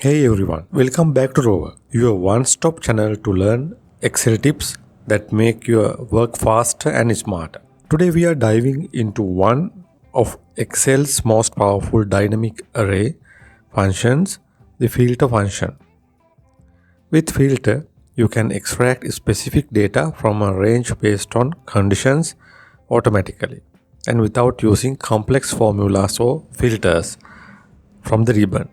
Hey everyone, welcome back to Rover, your one-stop channel to learn Excel tips that make your work faster and smarter. Today we are diving into one of Excel's most powerful dynamic array functions, the filter function. With filter, you can extract specific data from a range based on conditions automatically and without using complex formulas or filters from the ribbon.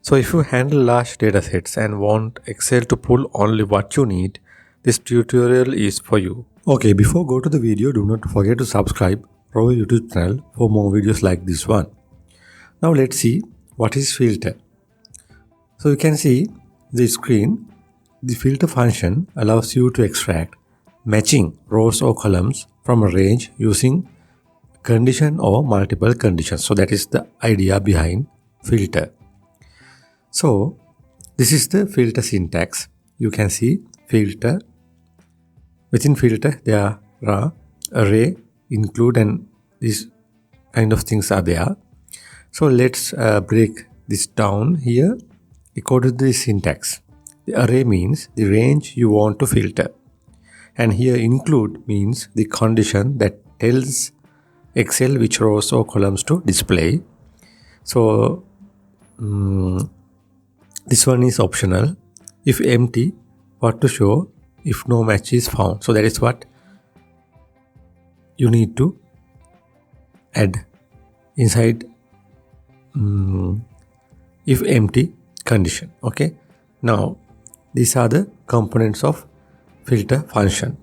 So if you handle large datasets and want Excel to pull only what you need, this tutorial is for you. Okay, before go to the video, do not forget to subscribe to our YouTube channel for more videos like this one. Now let's see what is filter. So you can see the screen. The filter function allows you to extract matching rows or columns from a range using condition or multiple conditions. So that is the idea behind filter. So this is the filter syntax. You can see filter. Within filter there are array, include, and these kind of things are there. So let's break this down here according to the syntax. The array means the range you want to filter, and here include means the condition that tells Excel which rows or columns to display. So this one is optional. If empty, what to show if no match is found. So that is what you need to add inside if empty condition. Okay. Now these are the components of filter function.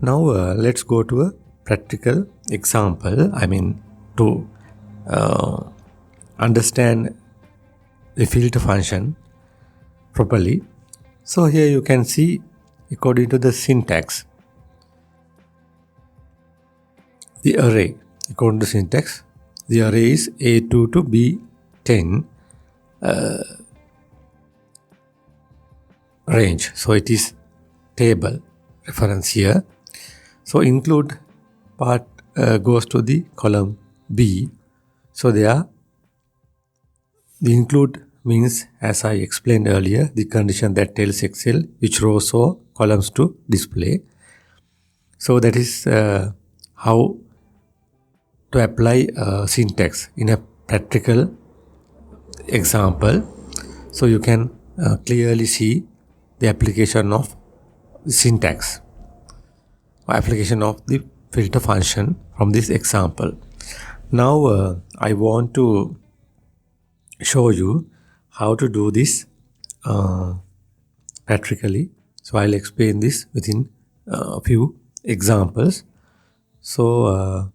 Now let's go to a practical example. To understand the filter function properly. So here you can see according to the syntax, the array. According to syntax, the array is A2 to B10 range. So it is table reference here. So include part goes to the column B. So there the include means, as I explained earlier, the condition that tells Excel which rows or columns to display. So that is how to apply syntax in a practical example. So you can clearly see the application of syntax, or application of the filter function from this example. Now I want to show you how to do this practically. So I'll explain this within a few examples. So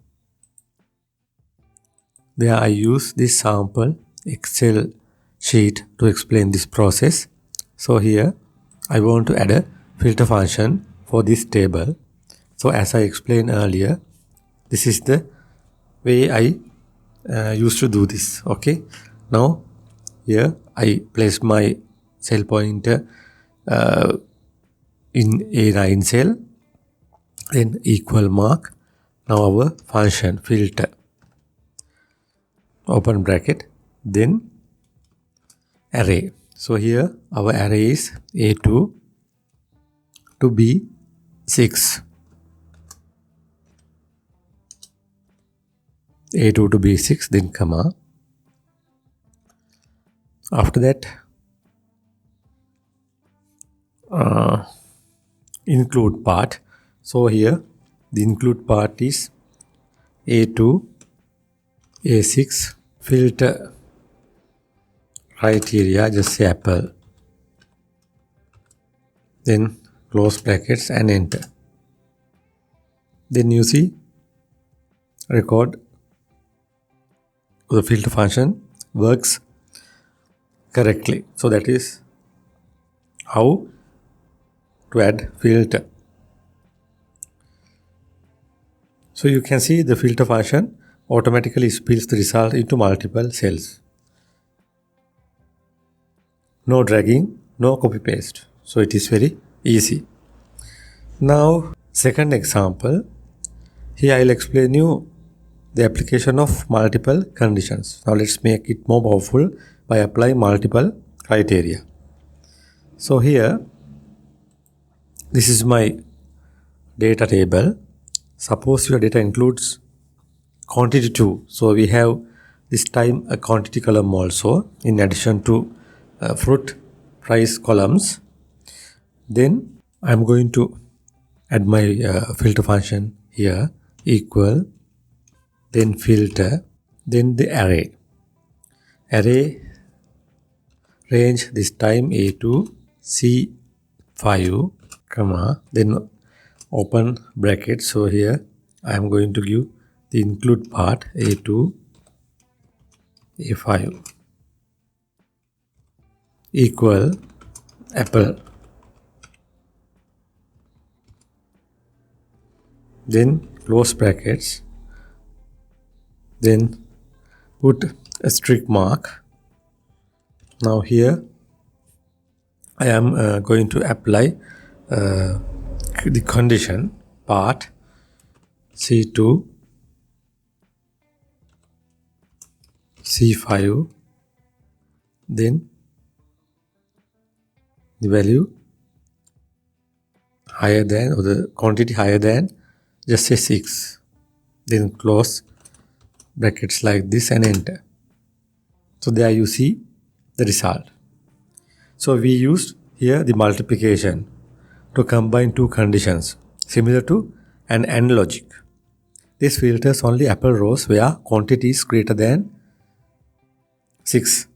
there I use this sample Excel sheet to explain this process. So here I want to add a filter function for this table. So as I explained earlier, this is the way I used to do this. Okay. Now here I placed my cell pointer in A9 cell, then equal mark. Now our function filter, open bracket, then array. So here our array is A2 to B6. A2 to B6, then comma. After that, include part. So here the include part is A2, A6, filter criteria, just say apple. Then close brackets and enter. Then you see record the filter function works correctly. So that is how to add filter. So you can see the filter function automatically spills the result into multiple cells. No dragging, no copy paste. So it is very easy. Now second example, here I will explain you the application of multiple conditions. Now let's make it more powerful by applying multiple criteria. So here, this is my data table. Suppose your data includes quantity too. So we have this time a quantity column also in addition to fruit price columns. Then I'm going to add my filter function here, equal, then filter, then the array. Array range this time A to C5, comma, then open bracket. So here I am going to give the include part A to A5 equal apple, then close brackets, then put a strict mark. Now here I am going to apply the condition part C2 C5, then the value higher than, or the quantity higher than, just say 6, then close brackets like this and enter. So there you see the result. So we used here the multiplication to combine two conditions similar to an AND logic. This filters only apple rows where quantity is greater than 6.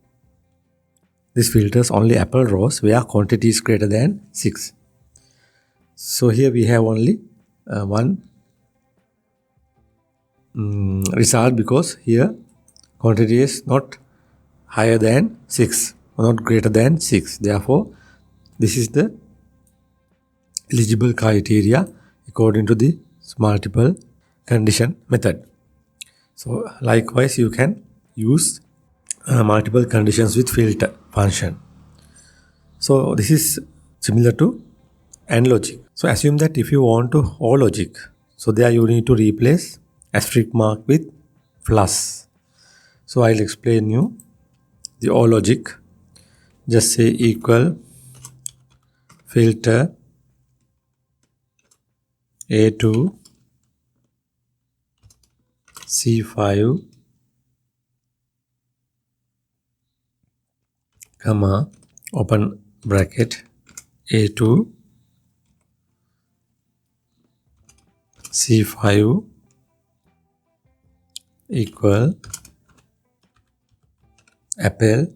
This filters only apple rows where quantity is greater than 6. So here we have only one result, because here quantity is not higher than 6 or not greater than 6. Therefore, this is the eligible criteria according to the multiple condition method. So likewise, you can use multiple conditions with filter function. So this is similar to AND logic. So assume that if you want to OR logic, so there you need to replace asterisk mark with plus. So I'll explain you the OR logic. Just say equal filter A2 C5, comma, open bracket, A2 C5 equal apple,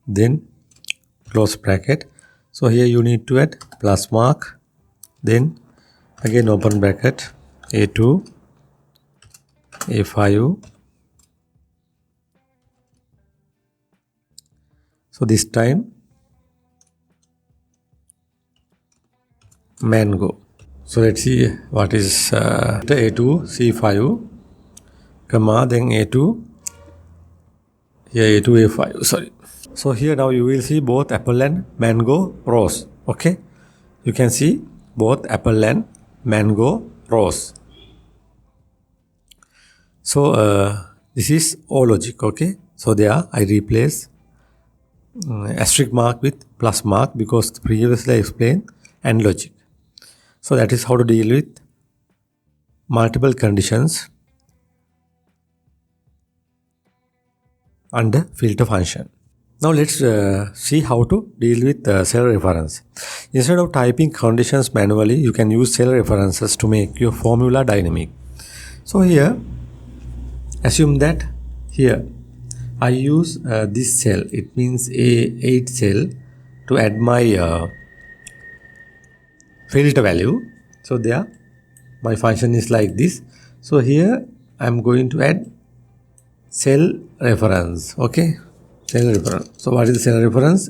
then close bracket. So here you need to add plus mark, then again open bracket, A2 A5. So this time mango. So let's see what is A2 C5, comma, then A2, here A2 A5, sorry. So here now you will see both apple and mango rows. Okay, you can see both apple and mango rows. So this is OR logic. Okay, so there I replace asterisk mark with plus mark because previously I explained AND logic. So that is how to deal with multiple conditions under filter function. Now let's see how to deal with cell reference. Instead of typing conditions manually, you can use cell references to make your formula dynamic. So here, assume that here I use this cell, it means A8 cell, to add my filter value. So there my function is like this. So here I am going to add cell reference. Okay, cell reference. So what is the cell reference?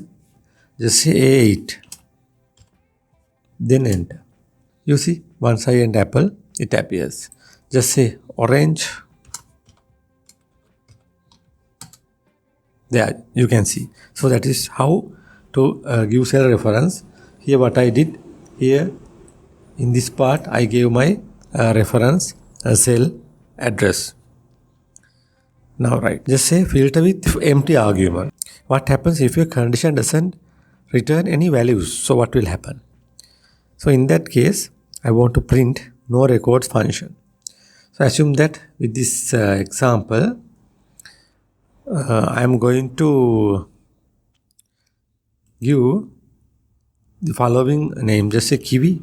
Just say A8, then enter. You see, once I enter apple, it appears. Just say orange. There you can see. So that is how to give cell reference. Here what I did, here in this part I gave my reference cell address. Now right, just say filter with empty argument. What happens if your condition doesn't return any values? So what will happen? So in that case, I want to print no records function. So assume that with this example, I am going to give the following name, just say kiwi.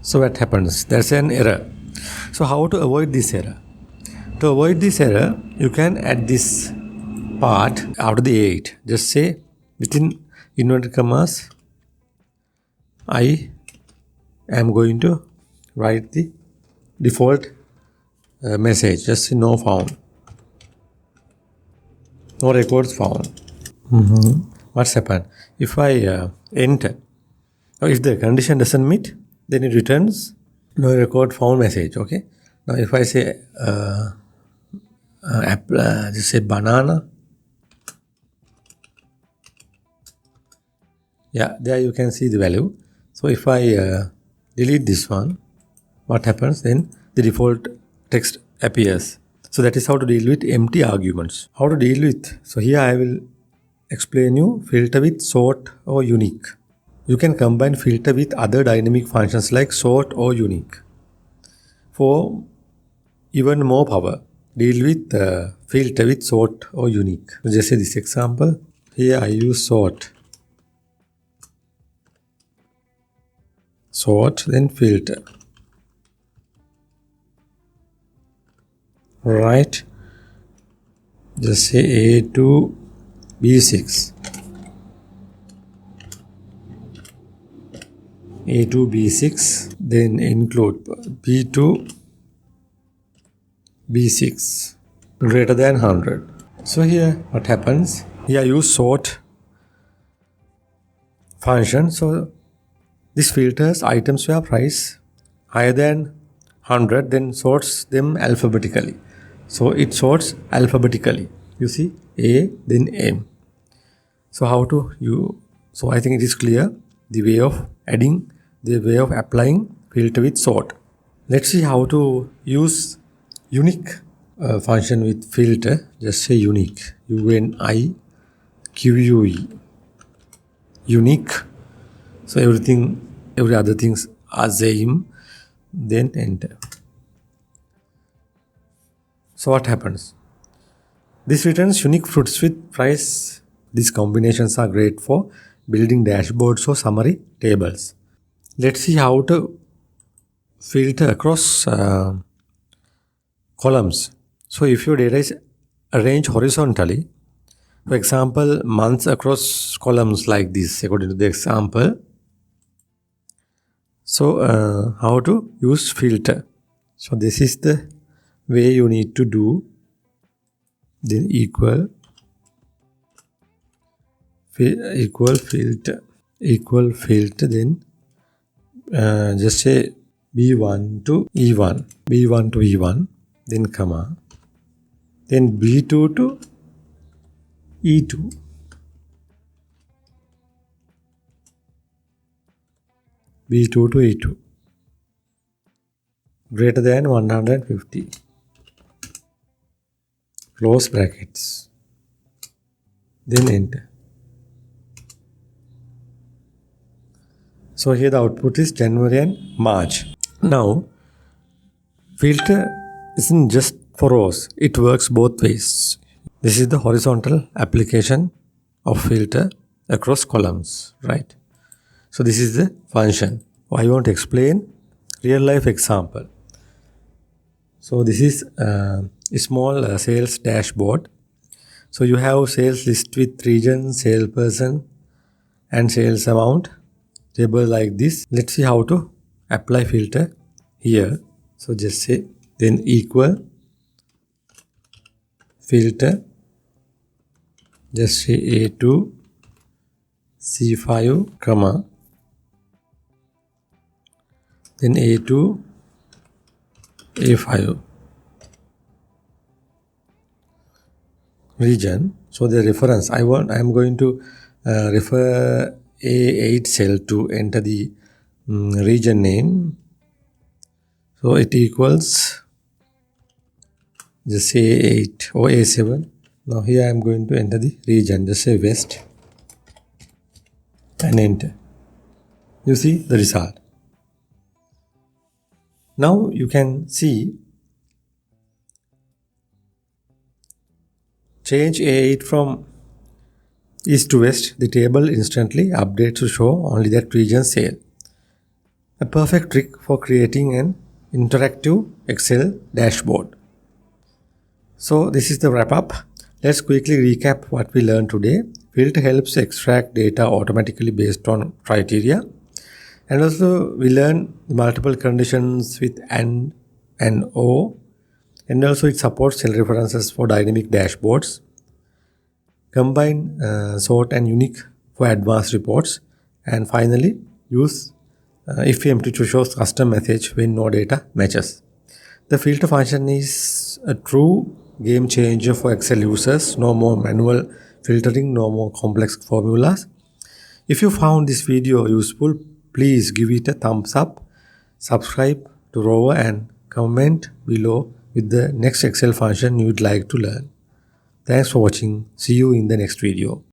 So what happens? There's an error. So how to avoid this error? To avoid this error, you can add this part after the 8. Just say within inverted commas, I am going to write the default message. Just say no found. No records found. What's happened? If I enter, or if the condition doesn't meet, then it returns no record found message. Okay. Now if I say just say banana. Yeah, there you can see the value. So if I delete this one, what happens? Then the default text appears. So that is how to deal with empty arguments. How to deal with? So here I will explain you filter with sort or unique. You can combine filter with other dynamic functions like sort or unique. For even more power, deal with filter with sort or unique. So just say this example. Here I use sort, then filter. Right. Just say A to B6. A to B6, then include B to B6 greater than 100. So here what happens? Here I use sort function. So this filters items where price higher than 100, then sorts them alphabetically. So it sorts alphabetically. You see A, then M. So how to you? So I think it is clear the way of adding, the way of applying filter with sort. Let's see how to use unique function with filter. Just say unique. UNIQUE. Unique. So every other things are same. Then enter. So what happens? This returns unique fruits with price. These combinations are great for building dashboards or summary tables. Let's see how to filter across columns. So if your data is arranged horizontally, for example, months across columns like this, according to the example. So how to use filter? So this is the way you need to do. Then equal filter, then just say B1 to E1, then comma, then B2 to E2, greater than 150, close brackets, then enter. So here the output is January and March. Now, filter isn't just for rows, it works both ways. This is the horizontal application of filter across columns, right? So this is the function. I want to explain real life example. So this is a small sales dashboard. So you have sales list with region, salesperson, and sales amount. Table like this. Let's see how to apply filter here. So just say then equal filter. Just say A2 C5 comma, then A2 A5 region. So the reference I am going to refer A8 cell to enter the region name. So it equals just say A8 or A7. Now here I am going to enter the region, just say West and enter. You see the result. Now you can see change A8 from east to west, the table instantly updates to show only that region sale. A perfect trick for creating an interactive Excel dashboard. So this is the wrap up. Let's quickly recap what we learned today. Filter helps extract data automatically based on criteria. And also we learn multiple conditions with and O. And also it supports cell references for dynamic dashboards. Combine sort and unique for advanced reports. And finally use if empty to show custom message when no data matches. The filter function is a true game changer for Excel users. No more manual filtering, no more complex formulas. If you found this video useful, please give it a thumbs up, subscribe to Rover and comment below with the next Excel function you'd like to learn. Thanks for watching. See you in the next video.